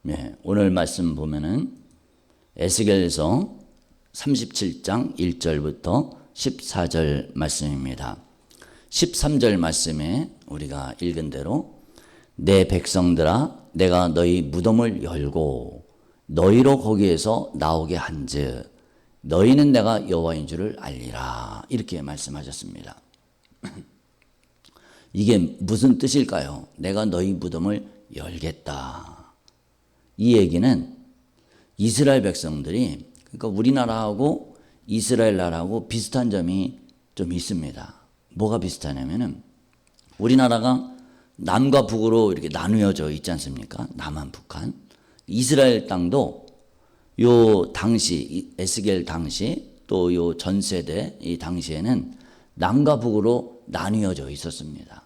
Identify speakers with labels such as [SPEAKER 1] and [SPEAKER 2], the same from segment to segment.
[SPEAKER 1] 네, 오늘 말씀 보면은 에스겔서 37장 1절부터 14절 말씀입니다. 13절 말씀에 우리가 읽은 대로 내 백성들아 내가 너희 무덤을 열고 너희로 거기에서 나오게 한즉 너희는 내가 여호와인 줄을 알리라 이렇게 말씀하셨습니다. 이게 무슨 뜻일까요? 내가 너희 무덤을 열겠다. 이 얘기는 이스라엘 백성들이 그러니까 우리나라하고 이스라엘 나라하고 비슷한 점이 좀 있습니다. 뭐가 비슷하냐면은 우리나라가 남과 북으로 이렇게 나누어져 있지 않습니까? 남한, 북한. 이스라엘 땅도 요 당시 에스겔 당시 또 요 전 세대 이 당시에는 남과 북으로 나뉘어져 있었습니다.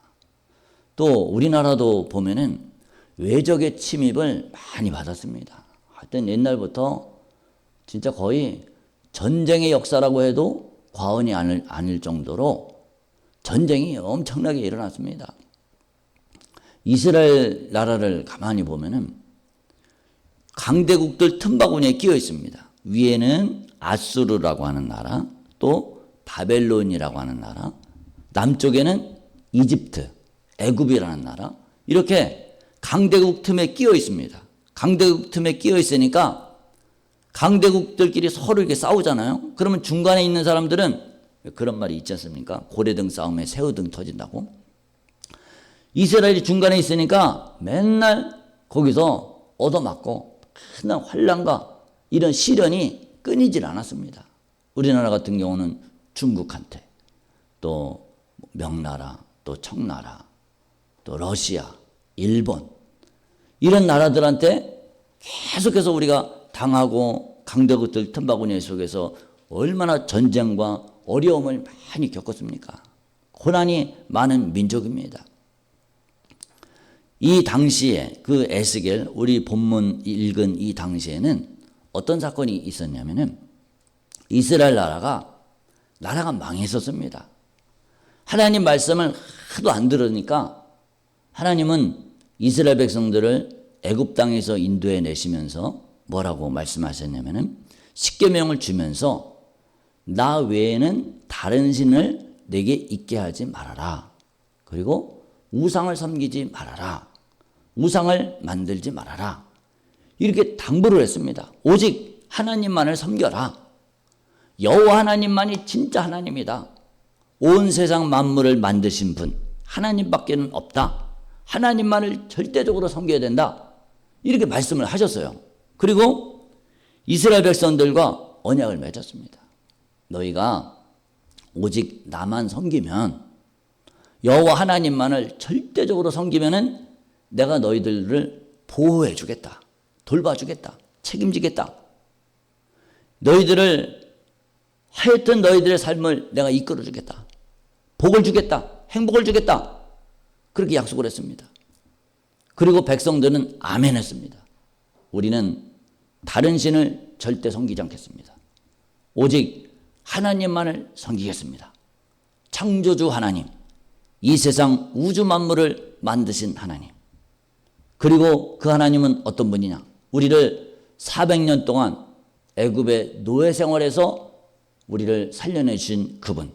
[SPEAKER 1] 또 우리나라도 보면은 외적의 침입을 많이 받았습니다. 하여튼 옛날부터 진짜 거의 전쟁의 역사라고 해도 과언이 아닐 정도로 전쟁이 엄청나게 일어났습니다. 이스라엘 나라를 가만히 보면은 강대국들 틈바구니에 끼어 있습니다. 위에는 아수르라고 하는 나라, 또 바벨론이라고 하는 나라, 남쪽에는 이집트, 애굽이라는 나라, 이렇게 강대국 틈에 끼어 있습니다. 강대국 틈에 끼어 있으니까 강대국들끼리 서로 이렇게 싸우잖아요. 그러면 중간에 있는 사람들은 그런 말이 있지 않습니까? 고래등 싸움에 새우등 터진다고. 이스라엘이 중간에 있으니까 맨날 거기서 얻어맞고 큰 환란과 이런 시련이 끊이질 않았습니다. 우리나라 같은 경우는 중국한테 또 명나라 또 청나라 또 러시아 일본 이런 나라들한테 계속해서 우리가 당하고 강대국들 틈바구니 속에서 얼마나 전쟁과 어려움을 많이 겪었습니까? 고난이 많은 민족입니다. 이 당시에 그 에스겔 우리 본문 읽은 이 당시에는 어떤 사건이 있었냐면은 이스라엘 나라가 망했었습니다. 하나님 말씀을 하도 안 들으니까 하나님은 이스라엘 백성들을 애굽 땅에서 인도해 내시면서 뭐라고 말씀하셨냐면은 십계명을 주면서 나 외에는 다른 신을 내게 있게 하지 말아라. 그리고 우상을 섬기지 말아라. 우상을 만들지 말아라. 이렇게 당부를 했습니다. 오직 하나님만을 섬겨라. 여호와 하나님만이 진짜 하나님이다. 온 세상 만물을 만드신 분 하나님밖에는 없다. 하나님만을 절대적으로 섬겨야 된다. 이렇게 말씀을 하셨어요. 그리고 이스라엘 백성들과 언약을 맺었습니다. 너희가 오직 나만 섬기면 여호와 하나님만을 절대적으로 섬기면은 내가 너희들을 보호해 주겠다. 돌봐주겠다. 책임지겠다. 너희들을 하여튼 너희들의 삶을 내가 이끌어 주겠다. 복을 주겠다. 행복을 주겠다. 그렇게 약속을 했습니다. 그리고 백성들은 아멘 했습니다. 우리는 다른 신을 절대 섬기지 않겠습니다. 오직 하나님만을 섬기겠습니다. 창조주 하나님, 이 세상 우주 만물을 만드신 하나님. 그리고 그 하나님은 어떤 분이냐? 우리를 400년 동안 애굽의 노예 생활에서 우리를 살려내신 그분,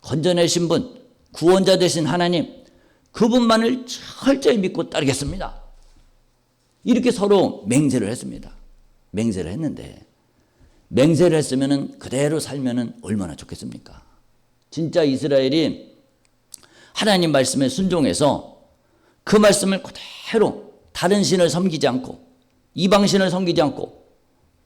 [SPEAKER 1] 건져내신 분, 구원자 되신 하나님, 그분만을 철저히 믿고 따르겠습니다. 이렇게 서로 맹세를 했습니다. 맹세를 했는데 맹세를 했으면 그대로 살면 얼마나 좋겠습니까? 진짜 이스라엘이 하나님 말씀에 순종해서 그 말씀을 그대로 다른 신을 섬기지 않고 이방신을 섬기지 않고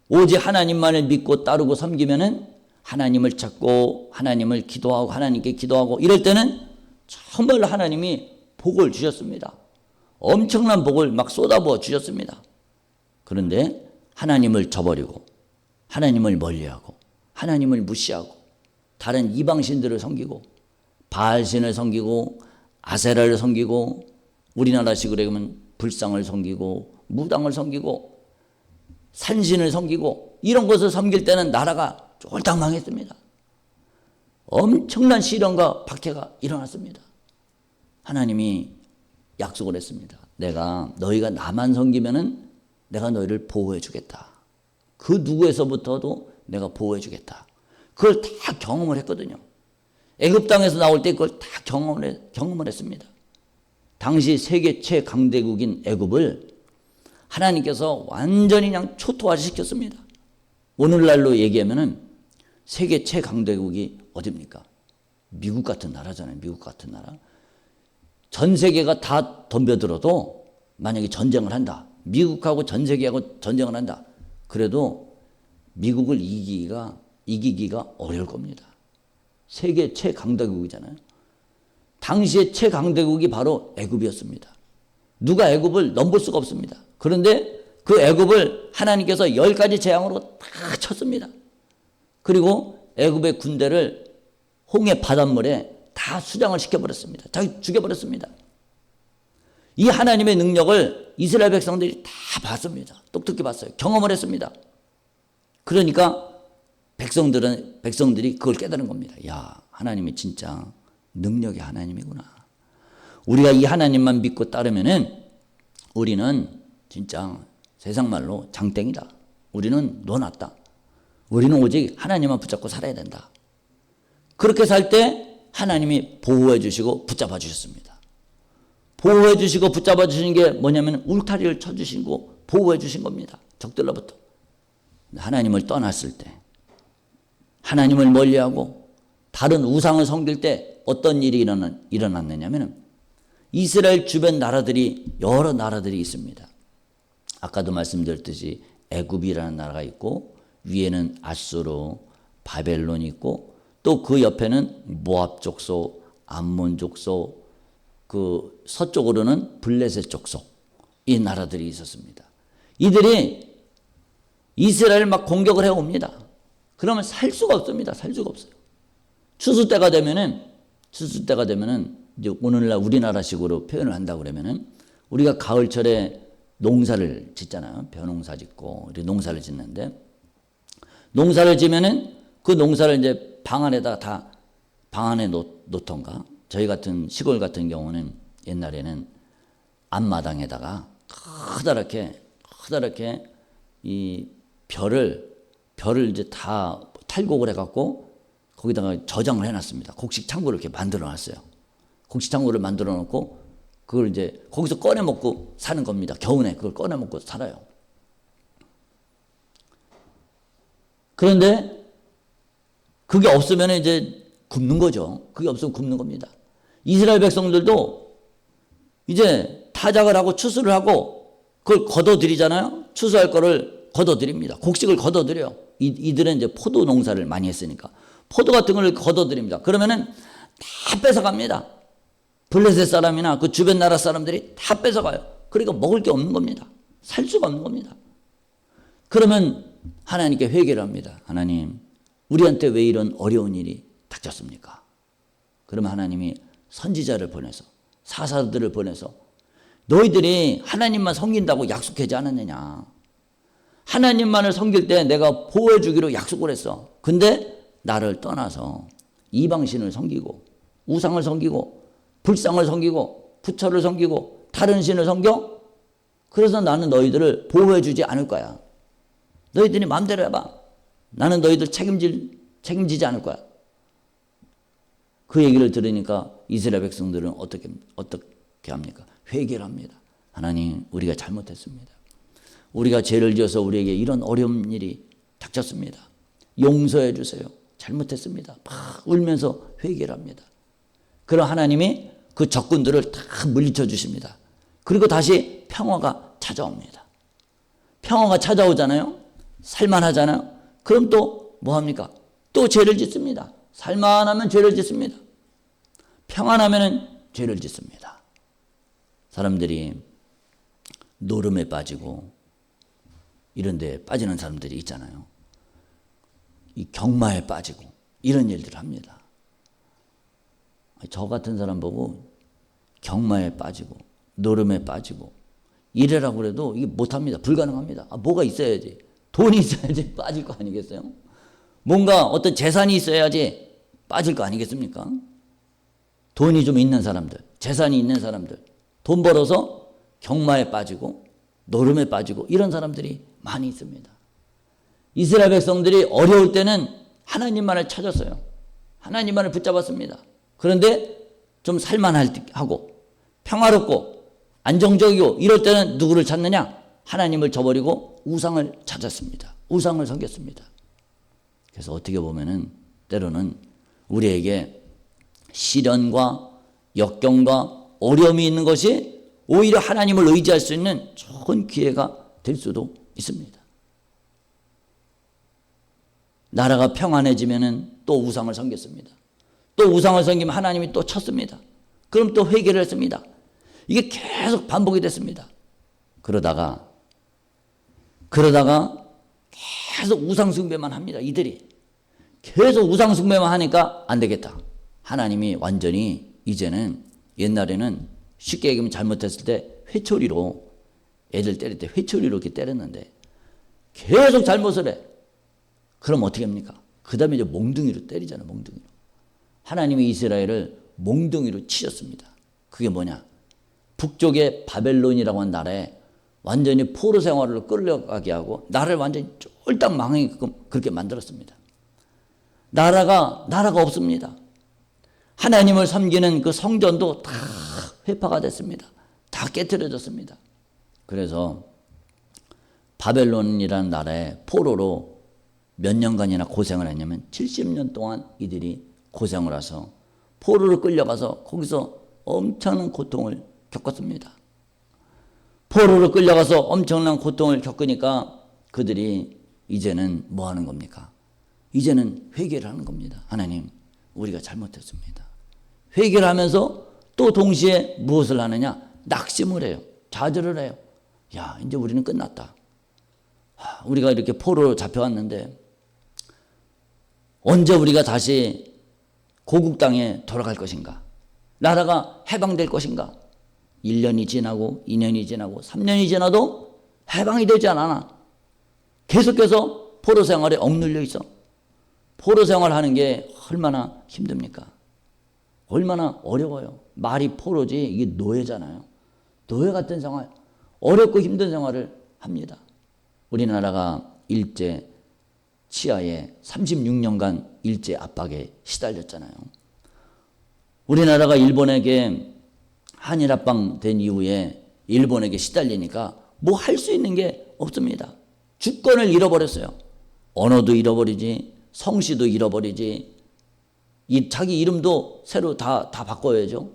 [SPEAKER 1] 오직 하나님만을 믿고 따르고 섬기면은 하나님을 찾고 하나님을 기도하고 하나님께 기도하고 이럴 때는 정말 하나님이 복을 주셨습니다. 엄청난 복을 막 쏟아부어 주셨습니다. 그런데 하나님을 저버리고 하나님을 멀리하고 하나님을 무시하고 다른 이방신들을 섬기고 바알신을 섬기고 아세라를 섬기고 우리나라식으로 하면 불상을 섬기고 무당을 섬기고 산신을 섬기고 이런 것을 섬길 때는 나라가 쫄딱 망했습니다. 엄청난 시련과 박해가 일어났습니다. 하나님이 약속을 했습니다. 너희가 나만 섬기면은 내가 너희를 보호해 주겠다. 그 누구에서부터도 내가 보호해 주겠다. 그걸 다 경험을 했거든요. 애굽 땅에서 나올 때 그걸 다 경험을 했습니다. 당시 세계 최강대국인 애굽을 하나님께서 완전히 그냥 초토화시켰습니다. 오늘날로 얘기하면은 세계 최강대국이 어딥니까? 미국 같은 나라잖아요. 미국 같은 나라. 전 세계가 다 덤벼들어도 만약에 전쟁을 한다. 미국하고 전 세계하고 전쟁을 한다. 그래도 미국을 이기기가 어려울 겁니다. 세계 최강대국이잖아요. 당시의 최강대국이 바로 애굽이었습니다. 누가 애굽을 넘볼 수가 없습니다. 그런데 그 애굽을 하나님께서 10가지 재앙으로 다 쳤습니다. 그리고 애굽의 군대를 홍해 바닷물에 다 수장을 시켜버렸습니다. 다 죽여버렸습니다. 이 하나님의 능력을 이스라엘 백성들이 다 봤습니다. 똑똑히 봤어요. 경험을 했습니다. 그러니까 백성들이 그걸 깨달은 겁니다. 야, 하나님이 진짜 능력의 하나님이구나. 우리가 이 하나님만 믿고 따르면은 우리는 진짜 세상 말로 장땡이다. 우리는 노났다. 우리는 오직 하나님만 붙잡고 살아야 된다. 그렇게 살 때 하나님이 보호해 주시고 붙잡아 주셨습니다. 보호해 주시고 붙잡아 주신 게 뭐냐면 울타리를 쳐주시고 보호해 주신 겁니다. 적들로부터. 하나님을 떠났을 때, 하나님을 멀리하고 다른 우상을 섬길 때 어떤 일이 일어났느냐면 이스라엘 주변 나라들이 여러 나라들이 있습니다. 아까도 말씀드렸듯이 애굽이라는 나라가 있고 위에는 아수르, 바벨론이 있고 또 그 옆에는 모압 족속, 암몬 족속, 그 서쪽으로는 블레셋 족속, 이 나라들이 있었습니다. 이들이 이스라엘을 막 공격을 해옵니다. 그러면 살 수가 없습니다. 살 수가 없어요. 추수 때가 되면은 이제 오늘날 우리나라식으로 표현을 한다고 그러면은 우리가 가을철에 농사를 짓잖아요. 벼농사 짓고 우리 농사를 짓는데 농사를 지면은 그 농사를 이제 방 안에 놓던가 저희 같은 시골 같은 경우는 옛날에는 앞마당에다가 커다랗게 이 벼를 이제 다 탈곡을 해갖고 거기다가 저장을 해놨습니다. 곡식 창고를 이렇게 만들어놨어요. 곡식 창고를 만들어놓고 그걸 이제 거기서 꺼내 먹고 사는 겁니다. 겨우내 그걸 꺼내 먹고 살아요. 그런데 그게 없으면 이제 굶는 거죠. 그게 없으면 굶는 겁니다. 이스라엘 백성들도 이제 타작을 하고 추수를 하고 그걸 걷어들이잖아요. 추수할 거를 걷어들입니다. 곡식을 걷어들여요. 이들은 이제 포도 농사를 많이 했으니까 포도 같은 걸 걷어들입니다. 그러면은 다 뺏어갑니다. 블레셋 사람이나 그 주변 나라 사람들이 다 뺏어가요. 그러니까 먹을 게 없는 겁니다. 살 수가 없는 겁니다. 그러면 하나님께 회개를 합니다. 하나님, 우리한테 왜 이런 어려운 일이 닥쳤습니까? 그러면 하나님이 선지자를 보내서 사사들을 보내서 너희들이 하나님만 섬긴다고 약속하지 않았느냐. 하나님만을 섬길 때 내가 보호해 주기로 약속을 했어. 근데 나를 떠나서 이방신을 섬기고 우상을 섬기고 불상을 섬기고 부처를 섬기고 다른 신을 섬겨? 그래서 나는 너희들을 보호해 주지 않을 거야. 너희들이 마음대로 해봐. 나는 너희들 책임지지 않을 거야. 그 얘기를 들으니까 이스라엘 백성들은 어떻게 합니까? 회개를 합니다. 하나님, 우리가 잘못했습니다. 우리가 죄를 지어서 우리에게 이런 어려운 일이 닥쳤습니다. 용서해 주세요. 잘못했습니다. 막 울면서 회개를 합니다. 그럼 하나님이 그 적군들을 다 물리쳐 주십니다. 그리고 다시 평화가 찾아옵니다. 평화가 찾아오잖아요. 살만하잖아요. 그럼 또 뭐 합니까? 또 죄를 짓습니다. 살만하면 죄를 짓습니다. 평안하면 죄를 짓습니다. 사람들이 노름에 빠지고 이런 데 빠지는 사람들이 있잖아요. 이 경마에 빠지고 이런 일들을 합니다. 저 같은 사람 보고 경마에 빠지고 노름에 빠지고 이래라고 그래도 이게 못합니다. 불가능합니다. 뭐가 있어야지. 돈이 있어야지 빠질 거 아니겠어요? 뭔가 어떤 재산이 있어야지 빠질 거 아니겠습니까? 돈이 좀 있는 사람들, 재산이 있는 사람들, 돈 벌어서 경마에 빠지고 노름에 빠지고 이런 사람들이 많이 있습니다. 이스라엘 백성들이 어려울 때는 하나님만을 찾았어요. 하나님만을 붙잡았습니다. 그런데 좀 살만하고 평화롭고 안정적이고 이럴 때는 누구를 찾느냐? 하나님을 저버리고 우상을 찾았습니다. 우상을 섬겼습니다. 그래서 어떻게 보면은 때로는 우리에게 시련과 역경과 어려움이 있는 것이 오히려 하나님을 의지할 수 있는 좋은 기회가 될 수도 있습니다. 나라가 평안해지면은 또 우상을 섬겼습니다. 또 우상을 섬기면 하나님이 또 쳤습니다. 그럼 또 회개를 했습니다. 이게 계속 반복이 됐습니다. 그러다가 계속 우상 숭배만 합니다. 이들이 계속 우상 숭배만 하니까 안 되겠다. 하나님이 완전히 이제는 옛날에는 쉽게 얘기하면 잘못했을 때 회초리로 애들 때릴 때 회초리로 이렇게 때렸는데 계속 잘못을 해. 그럼 어떻게 합니까? 그 다음에 이제 몽둥이로 때리잖아요. 몽둥이로. 하나님이 이스라엘을 몽둥이로 치셨습니다. 그게 뭐냐? 북쪽의 바벨론이라고 하는 나라에 완전히 포로 생활을 끌려가게 하고 나라를 완전히 쫄딱 망하게끔 그렇게 만들었습니다. 나라가 없습니다. 하나님을 섬기는 그 성전도 다 회파가 됐습니다. 다 깨트려졌습니다. 그래서 바벨론이라는 나라에 포로로 몇 년간이나 고생을 했냐면 70년 동안 이들이 고생을 해서 포로로 끌려가서 거기서 엄청난 고통을 겪었습니다. 포로로 끌려가서 엄청난 고통을 겪으니까 그들이 이제는 뭐 하는 겁니까? 이제는 회개를 하는 겁니다. 하나님, 우리가 잘못했습니다. 회개를 하면서 또 동시에 무엇을 하느냐? 낙심을 해요. 좌절을 해요. 야, 이제 우리는 끝났다. 우리가 이렇게 포로로 잡혀왔는데 언제 우리가 다시 고국 땅에 돌아갈 것인가? 나라가 해방될 것인가? 1년이 지나고 2년이 지나고 3년이 지나도 해방이 되지 않아. 계속해서 포로 생활에 억눌려 있어. 포로 생활하는 게 얼마나 힘듭니까? 얼마나 어려워요. 말이 포로지 이게 노예잖아요. 노예 같은 생활, 어렵고 힘든 생활을 합니다. 우리나라가 일제 치하에 36년간 일제 압박에 시달렸잖아요. 우리나라가 일본에게 한일합방 된 이후에 일본에게 시달리니까 뭐 할 수 있는 게 없습니다. 주권을 잃어버렸어요. 언어도 잃어버리지, 성씨도 잃어버리지, 자기 이름도 새로 다 바꿔야죠.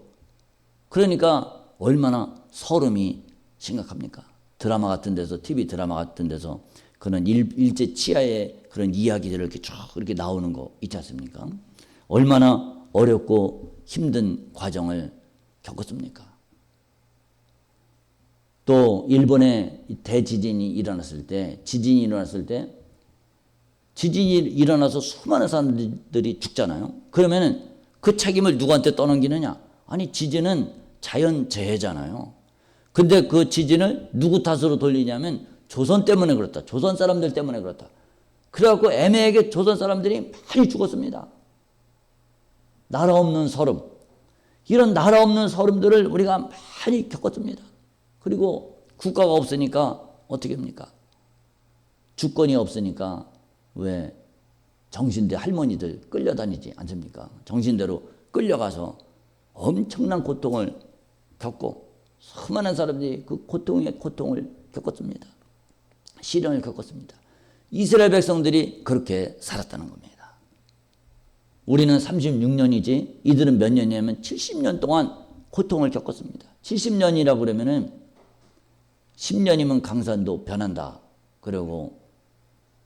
[SPEAKER 1] 그러니까 얼마나 서름이 심각합니까? 드라마 같은 데서, TV 드라마 같은 데서 그런 일제 치하의 그런 이야기들을 이렇게 쭉 이렇게 나오는 거 있지 않습니까? 얼마나 어렵고 힘든 과정을 겪었습니까? 또 일본에 대지진이 일어났을 때, 지진이 일어나서 수많은 사람들이 죽잖아요. 그러면은 그 책임을 누구한테 떠넘기느냐? 아니, 지진은 자연재해잖아요. 근데 그 지진을 누구 탓으로 돌리냐면 조선 때문에 그렇다. 조선 사람들 때문에 그렇다. 그래갖고 애매하게 조선 사람들이 많이 죽었습니다. 나라 없는 서름. 이런 나라 없는 서름들을 우리가 많이 겪었습니다. 그리고 국가가 없으니까 어떻게 합니까? 주권이 없으니까 왜 정신대 할머니들 끌려다니지 않습니까? 정신대로 끌려가서 엄청난 고통을 겪고 수많은 사람들이 그 고통의 고통을 겪었습니다. 시련을 겪었습니다. 이스라엘 백성들이 그렇게 살았다는 겁니다. 우리는 36년이지 이들은 몇 년이냐면 70년 동안 고통을 겪었습니다. 70년이라고 그러면은 10년이면 강산도 변한다. 그리고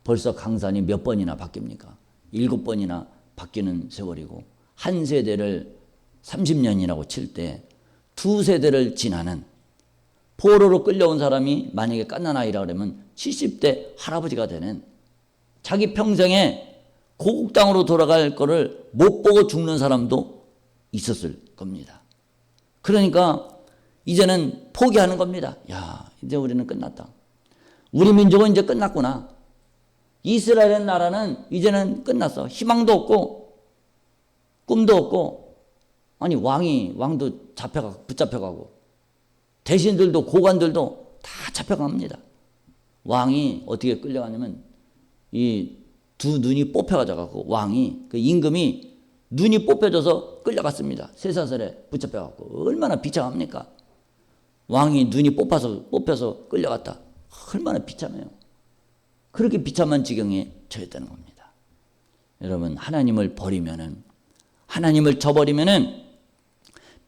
[SPEAKER 1] 벌써 강산이 몇 번이나 바뀝니까? 7번이나 바뀌는 세월이고 한 세대를 30년이라고 칠 때 두 세대를 지나는 포로로 끌려온 사람이 만약에 갓난아이라 그러면 70대 할아버지가 되는 자기 평생에 고국 땅으로 돌아갈 거를 못 보고 죽는 사람도 있었을 겁니다. 그러니까 이제는 포기하는 겁니다. 야, 이제 우리는 끝났다. 우리 민족은 이제 끝났구나. 이스라엘 나라는 이제는 끝났어. 희망도 없고 꿈도 없고 왕도 붙잡혀가고 대신들도 고관들도 다 잡혀갑니다. 왕이 어떻게 끌려가냐면 이 두 눈이 뽑혀가지고 왕이 그 임금이 눈이 뽑혀져서 끌려갔습니다. 쇠사슬에 붙잡혀갖고 얼마나 비참합니까? 왕이 눈이 뽑혀서 끌려갔다. 얼마나 비참해요. 그렇게 비참한 지경에 처했다는 겁니다. 여러분, 하나님을 버리면은, 하나님을 저버리면은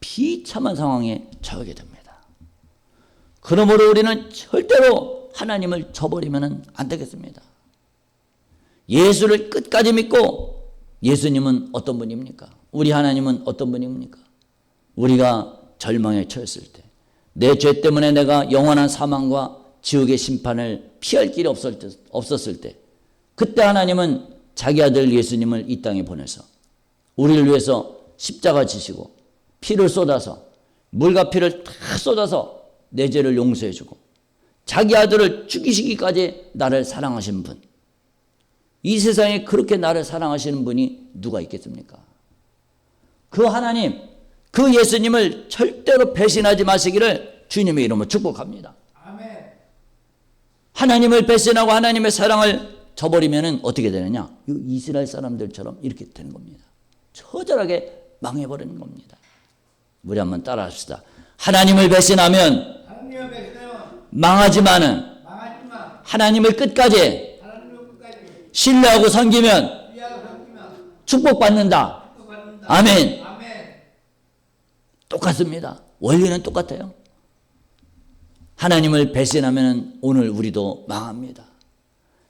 [SPEAKER 1] 비참한 상황에 처하게 됩니다. 그러므로 우리는 절대로 하나님을 저버리면은 안 되겠습니다. 예수를 끝까지 믿고, 예수님은 어떤 분입니까? 우리 하나님은 어떤 분입니까? 우리가 절망에 처했을 때, 내 죄 때문에 내가 영원한 사망과 지옥의 심판을 피할 길이 없었을 때, 그때 하나님은 자기 아들 예수님을 이 땅에 보내서 우리를 위해서 십자가 지시고 피를 쏟아서, 물과 피를 다 쏟아서 내 죄를 용서해 주고 자기 아들을 죽이시기까지 나를 사랑하신 분, 이 세상에 그렇게 나를 사랑하시는 분이 누가 있겠습니까? 그 하나님, 그 예수님을 절대로 배신하지 마시기를 주님의 이름으로 축복합니다. 아멘. 하나님을 배신하고 하나님의 사랑을 저버리면 어떻게 되느냐? 이스라엘 사람들처럼 이렇게 되는 겁니다. 처절하게 망해버리는 겁니다. 우리 한번 따라합시다. 하나님을 배신하면 망하지만은 하나님을 끝까지 신뢰하고 섬기면 축복받는다. 아멘. 똑같습니다. 원리는 똑같아요. 하나님을 배신하면 오늘 우리도 망합니다.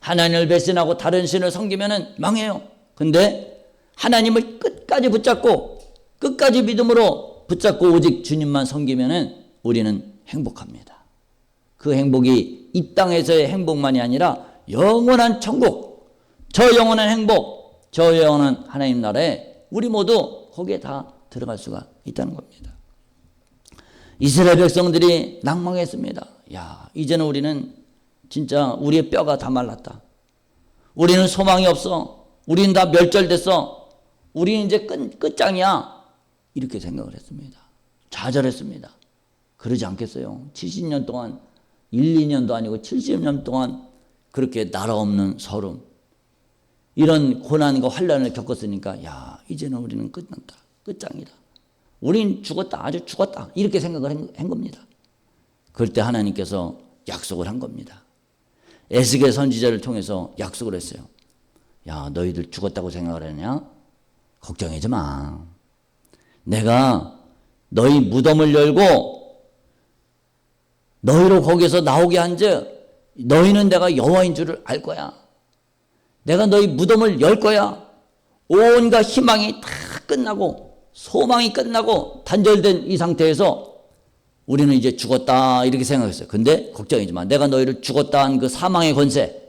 [SPEAKER 1] 하나님을 배신하고 다른 신을 섬기면 망해요. 근데 하나님을 끝까지 붙잡고 끝까지 믿음으로 붙잡고 오직 주님만 섬기면 우리는 행복합니다. 그 행복이 이 땅에서의 행복만이 아니라 영원한 천국, 저 영원한 행복, 저 영원한 하나님 나라에 우리 모두 거기에 다 들어갈 수가 있다는 겁니다. 이스라엘 백성들이 낭망했습니다. 야, 이제는 우리는 진짜 우리의 뼈가 다 말랐다. 우리는 소망이 없어. 우리는 다 멸절됐어. 우리는 이제 끝장이야. 이렇게 생각을 했습니다. 좌절했습니다. 그러지 않겠어요? 70년 동안, 1, 2년도 아니고 70년 동안 그렇게 나라 없는 서름, 이런 고난과 환난을 겪었으니까 야, 이제는 우리는 끝났다. 끝장이다. 우린 죽었다. 아주 죽었다. 이렇게 생각을 한 겁니다. 그럴 때 하나님께서 약속을 한 겁니다. 에스겔 선지자를 통해서 약속을 했어요. 야, 너희들 죽었다고 생각을 했냐? 걱정하지 마. 내가 너희 무덤을 열고 너희로 거기서 나오게 한즉 너희는 내가 여호와인 줄을 알 거야. 내가 너희 무덤을 열 거야. 온갖 희망이 다 끝나고 소망이 끝나고 단절된 이 상태에서 우리는 이제 죽었다 이렇게 생각했어요. 근데 걱정이지 마. 내가 너희를 죽었다 한 그 사망의 권세,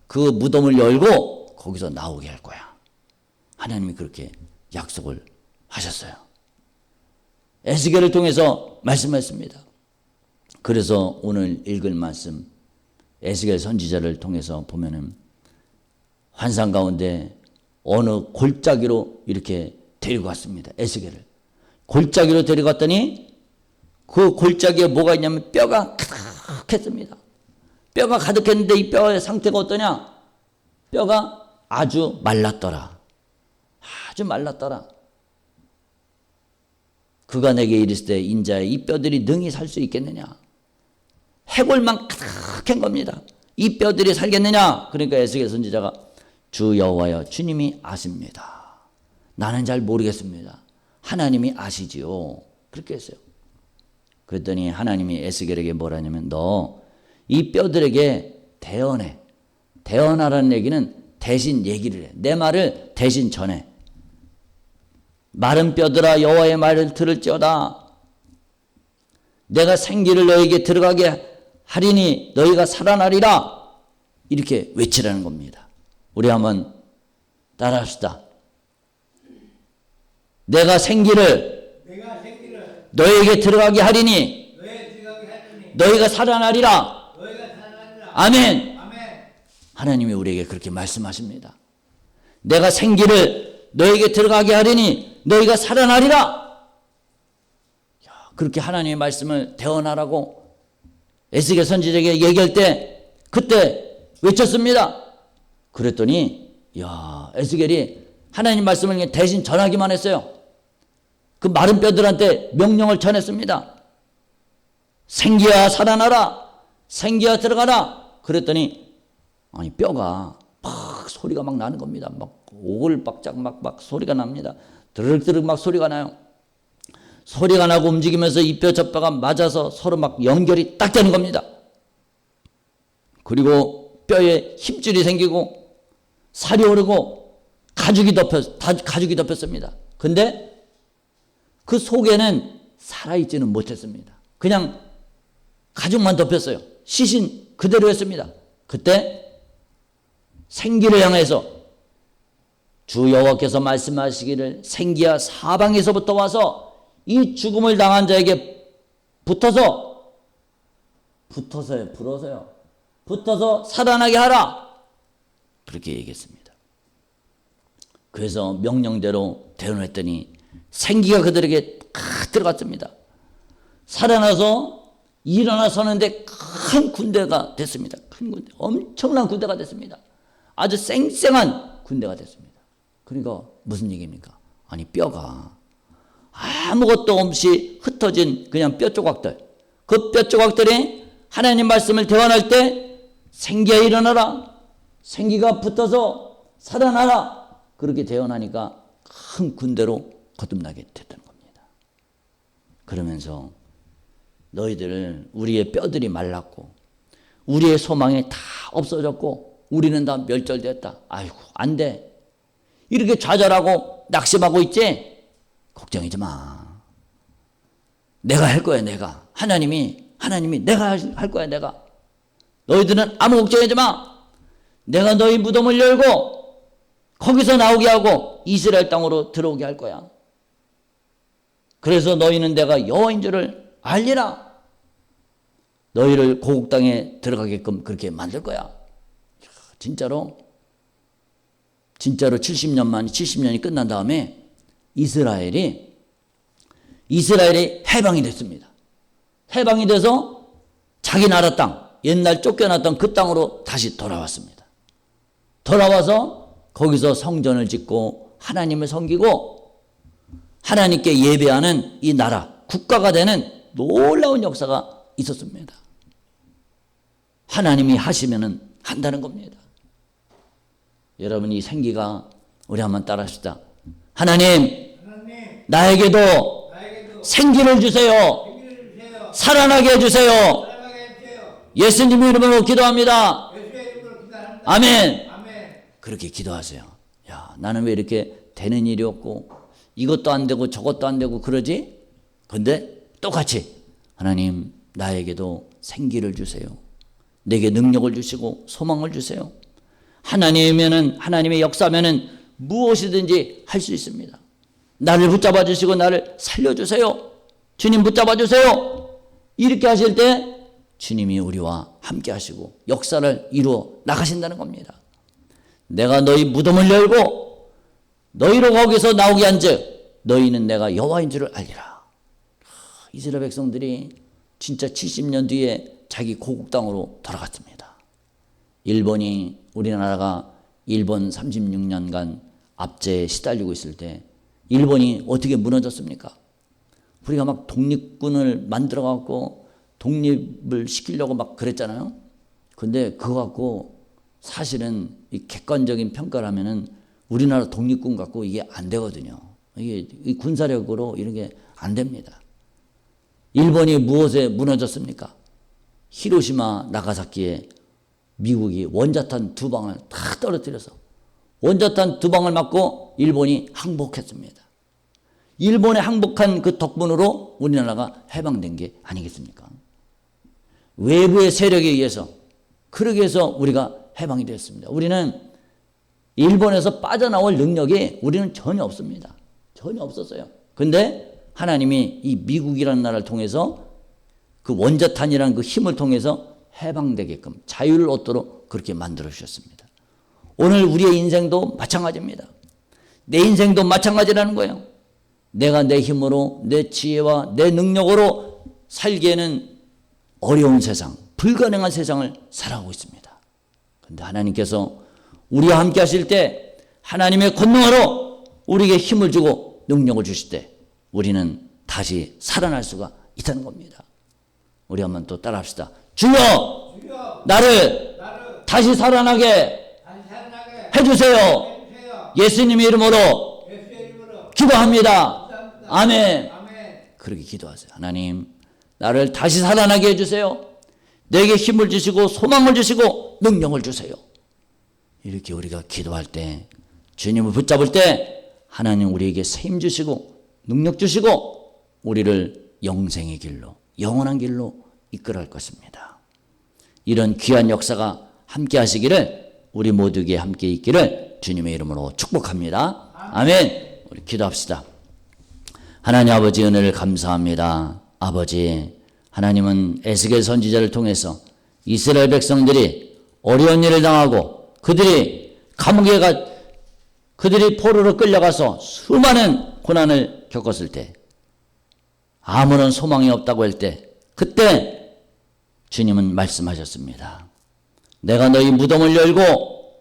[SPEAKER 1] 그 무덤을 열고 거기서 나오게 할 거야. 하나님이 그렇게 약속을 하셨어요. 에스겔을 통해서 말씀했습니다. 그래서 오늘 읽을 말씀 에스겔 선지자를 통해서 보면은 환상 가운데 어느 골짜기로 이렇게 데리고 갔습니다. 에스겔을. 골짜기로 데려갔더니 그 골짜기에 뭐가 있냐면 뼈가 가득했습니다. 뼈가 가득했는데 이 뼈의 상태가 어떠냐? 뼈가 아주 말랐더라. 아주 말랐더라. 그가 내게 이르시되 인자의 이 뼈들이 능히 살 수 있겠느냐? 해골만 가득한 겁니다. 이 뼈들이 살겠느냐? 그러니까 에스겔 선지자가 주 여호와여 주님이 아십니다. 나는 잘 모르겠습니다. 하나님이 아시지요. 그렇게 했어요. 그랬더니 하나님이 에스겔에게 뭐라냐면 너 이 뼈들에게 대언해. 대언하라는 얘기는 대신 얘기를 해. 내 말을 대신 전해. 마른 뼈들아 여호와의 말을 들을지어다. 내가 생기를 너에게 들어가게 하리니 너희가 살아나리라. 이렇게 외치라는 겁니다. 우리 한번 따라합시다. 내가 생기를 너에게 들어가게 하리니 너희가 살아나리라. 아멘. 하나님이 우리에게 그렇게 말씀하십니다. 내가 생기를 너에게 들어가게 하리니 너희가 살아나리라. 그렇게 하나님의 말씀을 대언하라고 에스겔 선지자에게 얘기할 때 그때 외쳤습니다. 그랬더니 에스겔이 하나님 말씀을 대신 전하기만 했어요. 그 마른 뼈들한테 명령을 전했습니다. 생기야 살아나라, 생기야 들어가라. 그랬더니 뼈가 막 소리가 막 나는 겁니다. 막 오글박작 막 소리가 납니다. 드르륵드르륵 막 소리가 나요. 소리가 나고 움직이면서 이 뼈 저 뼈가 맞아서 서로 막 연결이 딱 되는 겁니다. 그리고 뼈에 힘줄이 생기고 살이 오르고 가죽이 덮였습니다. 근데 그 속에는 살아있지는 못했습니다. 그냥 가죽만 덮였어요. 시신 그대로 했습니다. 그때 생기를 향해서 주 여호와께서 말씀하시기를 생기야 사방에서부터 와서 이 죽음을 당한 자에게 붙어서 살아나게 하라. 그렇게 얘기했습니다. 그래서 명령대로 대언했더니 생기가 그들에게 탁 들어갔습니다. 살아나서 일어나 서는데 큰 군대가 됐습니다. 큰 군대, 엄청난 군대가 됐습니다. 아주 쌩쌩한 군대가 됐습니다. 그러니까 무슨 얘기입니까? 뼈가 아무것도 없이 흩어진 그냥 뼈 조각들, 그 뼈 조각들이 하나님 말씀을 대언할 때 생기야 일어나라, 생기가 붙어서 살아나라, 그렇게 대언하니까 큰 군대로 거듭나게 됐다는 겁니다. 그러면서 너희들 우리의 뼈들이 말랐고 우리의 소망이 다 없어졌고 우리는 다 멸절됐다. 아이고 안 돼. 이렇게 좌절하고 낙심하고 있지? 걱정하지 마. 내가 할 거야. 내가. 하나님이 내가 할 거야. 내가. 너희들은 아무 걱정하지 마. 내가 너희 무덤을 열고 거기서 나오게 하고 이스라엘 땅으로 들어오게 할 거야. 그래서 너희는 내가 여호와인 줄을 알리라. 너희를 고국 땅에 들어가게끔 그렇게 만들 거야. 진짜로 70년이 끝난 다음에 이스라엘이 해방이 됐습니다. 해방이 돼서 자기 나라 땅, 옛날 쫓겨났던 그 땅으로 다시 돌아왔습니다. 돌아와서 거기서 성전을 짓고 하나님을 섬기고 하나님께 예배하는 이 나라, 국가가 되는 놀라운 역사가 있었습니다. 하나님이 하시면은 한다는 겁니다. 여러분 이 생기가 우리 한번 따라합시다. 하나님 나에게도 생기를 주세요. 살아나게 해주세요. 예수님 이름으로 기도합니다. 아멘. 그렇게 기도하세요. 야, 나는 왜 이렇게 되는 일이 없고 이것도 안 되고 저것도 안 되고 그러지? 근데 똑같이 하나님 나에게도 생기를 주세요. 내게 능력을 주시고 소망을 주세요. 하나님의 역사면은 무엇이든지 할 수 있습니다. 나를 붙잡아 주시고 나를 살려주세요. 주님 붙잡아 주세요. 이렇게 하실 때 주님이 우리와 함께 하시고 역사를 이루어 나가신다는 겁니다. 내가 너희 무덤을 열고 너희로 거기서 나오게 한즉 너희는 내가 여호와인 줄을 알리라. 이스라엘 백성들이 진짜 70년 뒤에 자기 고국 땅으로 돌아갔습니다. 우리나라가 일본 36년간 압제에 시달리고 있을 때 일본이 어떻게 무너졌습니까? 우리가 막 독립군을 만들어 갖고 독립을 시키려고 막 그랬잖아요. 근데 그거 갖고 사실은 이 객관적인 평가를 하면은 우리나라 독립군 갖고 이게 안 되거든요. 이게 군사력으로 이런 게 안 됩니다. 일본이 무엇에 무너졌습니까? 히로시마 나가사키에 미국이 원자탄 2방을 다 떨어뜨려서 원자탄 2방을 맞고 일본이 항복했습니다. 일본에 항복한 그 덕분으로 우리나라가 해방된 게 아니겠습니까? 외부의 세력에 의해서 그러기 위해서 우리가 해방이 되었습니다. 우리는 일본에서 빠져나올 능력이 우리는 전혀 없습니다. 전혀 없었어요. 근데 하나님이 이 미국이라는 나라를 통해서 그 원자탄이라는 그 힘을 통해서 해방되게끔 자유를 얻도록 그렇게 만들어 주셨습니다. 오늘 우리의 인생도 마찬가지입니다. 내 인생도 마찬가지라는 거예요. 내가 내 힘으로 내 지혜와 내 능력으로 살기에는 어려운 세상, 불가능한 세상을 살아가고 있습니다. 그런데 하나님께서 우리와 함께 하실 때 하나님의 권능으로 우리에게 힘을 주고 능력을 주실 때 우리는 다시 살아날 수가 있다는 겁니다. 우리 한번 또 따라합시다. 주여, 나를 다시 살아나게 해주세요. 예수님의 이름으로 기도합니다. 아멘. 그렇게 기도하세요. 하나님, 나를 다시 살아나게 해주세요. 내게 힘을 주시고 소망을 주시고 능력을 주세요. 이렇게 우리가 기도할 때, 주님을 붙잡을 때 하나님 우리에게 힘 주시고 능력 주시고 우리를 영생의 길로, 영원한 길로 이끌어갈 것입니다. 이런 귀한 역사가 함께 하시기를, 우리 모두에게 함께 있기를 주님의 이름으로 축복합니다. 아멘. 우리 기도합시다. 하나님 아버지, 은혜를 감사합니다. 아버지, 하나님은 에스겔 선지자를 통해서 이스라엘 백성들이 어려운 일을 당하고 그들이 감옥에 그들이 포로로 끌려가서 수많은 고난을 겪었을 때, 아무런 소망이 없다고 할 때, 그때 주님은 말씀하셨습니다. 내가 너희 무덤을 열고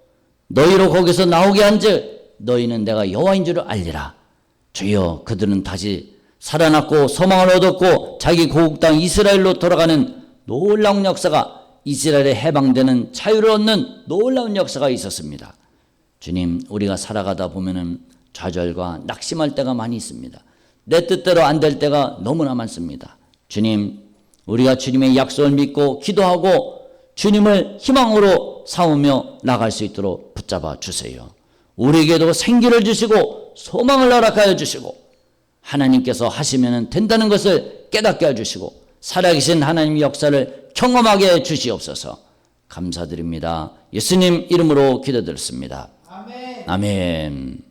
[SPEAKER 1] 너희로 거기서 나오게 한즉 너희는 내가 여호와인 줄을 알리라. 주여, 그들은 다시 살아났고 소망을 얻었고 자기 고국 땅 이스라엘로 돌아가는 놀라운 역사가, 이스라엘에 해방되는 자유를 얻는 놀라운 역사가 있었습니다. 주님, 우리가 살아가다 보면은 좌절과 낙심할 때가 많이 있습니다. 내 뜻대로 안 될 때가 너무나 많습니다. 주님, 우리가 주님의 약속을 믿고 기도하고 주님을 희망으로 삼으며 나갈 수 있도록 붙잡아 주세요. 우리에게도 생기를 주시고 소망을 허락하여 주시고 하나님께서 하시면 된다는 것을 깨닫게 해주시고 살아계신 하나님의 역사를 경험하게 해 주시옵소서. 감사드립니다. 예수님 이름으로 기도드렸습니다. 아멘. 아멘.